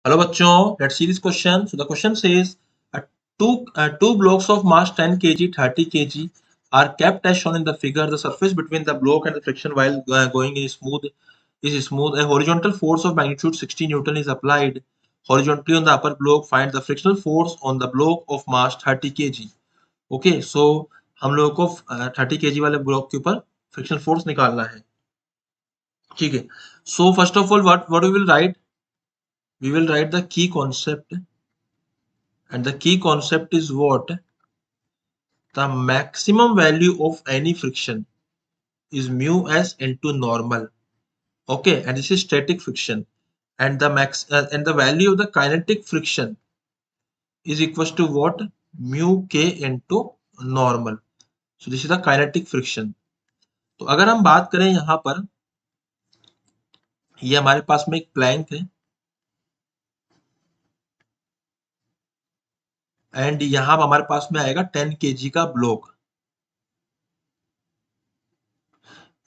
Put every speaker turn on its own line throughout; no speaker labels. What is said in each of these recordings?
Hello बच्चों, let's see this question. So the question says two blocks of mass 10 kg, 30 kg are kept as shown in the figure. The surface between the block and the friction while going is smooth. A horizontal force of magnitude 60 Newton is applied horizontally on the upper block. Find the frictional force on the block of mass 30 kg. Okay, so हम लोगों को 30 kg वाले block के ऊपर frictional force निकालना है. ठीक है. So first of all, what we will write? We will write the key concept, and the key concept is what? The maximum value of any friction is mu s into normal. Okay, and this is static friction, and the value of the kinetic friction is equals to what? Mu k into normal. So this is the kinetic friction. तो अगर हम बात करें यहां पर, ये हमारे पास में एक प्लैंक है एंड यहां हमारे पास में आएगा 10 kg का ब्लॉक.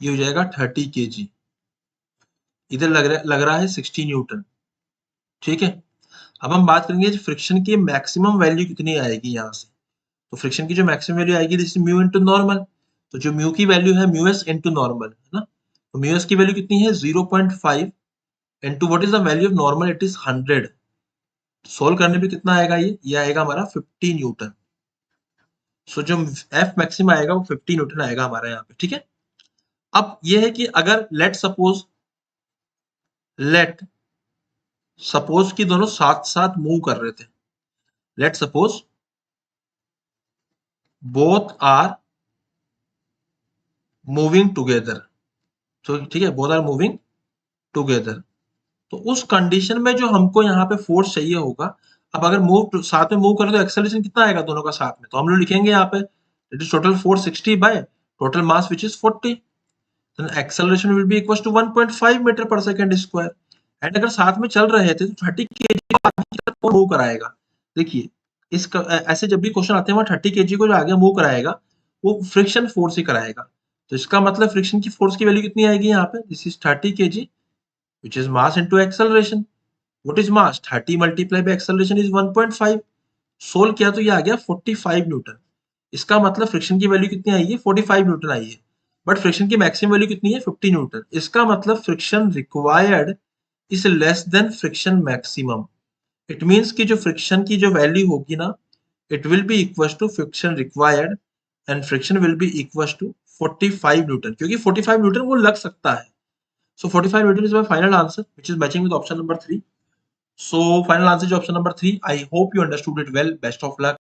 ये हो जाएगा 30 kg. इधर लग रहा है 60 न्यूटन. ठीक है. अब हम बात करेंगे फ्रिक्शन की मैक्सिमम वैल्यू कितनी आएगी यहाँ से. तो फ्रिक्शन की जो मैक्सिमम वैल्यू आएगी this is mu into normal. तो जो म्यू की वैल्यू है म्यू एस इनटू नॉर्मल है ना. तो म्यू एस की वैल्यू कितनी है 0.5 into what is the value of normal, it is 100. Solve करने पे कितना आएगा, ये आएगा हमारा 50 न्यूटन. सो जो एफ मैक्सिमम आएगा वो 50 न्यूटन आएगा हमारा यहाँ पे. ठीक है. अब ये है कि अगर लेट सपोज कि दोनों साथ साथ मूव कर रहे थे. Let suppose both are moving together. तो ठीक है, बोथ आर मूविंग टुगेदर. तो उस कंडीशन में जो हमको यहाँ पे फोर्स चाहिए होगा, अब अगर साथ में मूव करें तो एक्सेलरेशन कितना आएगा दोनों का साथ में. तो हम लोग लिखेंगे यहाँ पे it is total force 60 by total mass which is 40. then acceleration will be equals to 1.5 metre per second square. And अगर साथ में चल रहे थे तो 30 kg को आगे कौन मूव कराएगा. देखिए इसका ऐसे जब भी क्वेश्चन आते हैं वहां 30 kg को जो आगे मूव कराएगा वो फ्रिक्शन फोर्स ही कराएगा. तो इसका मतलब फ्रिक्शन की फोर्स की वैल्यू कितनी आएगी यहाँ पे, this is 30 kg which is mass into acceleration. what is mass? 30 multiplied by acceleration is 1.5. Solve किया तो ये आ गया 45 न्यूटन. इसका मतलब फ्रिक्शन की वैल्यू कितनी आई है 45 न्यूटन आई है. बट फ्रिक्शन की मैक्सिमम वैल्यू कितनी है 50 न्यूटन. इसका मतलब friction required is less than friction maximum. It means कि जो फ्रिक्शन की जो वैल्यू होगी ना, it will be equals to friction required and friction will be equals to 45 newton, क्योंकि 45 न्यूटन वो लग सकता है. So 45 Newton is my final answer, which is matching with option number 3. So final answer is option number 3. I hope you understood it well. Best of luck.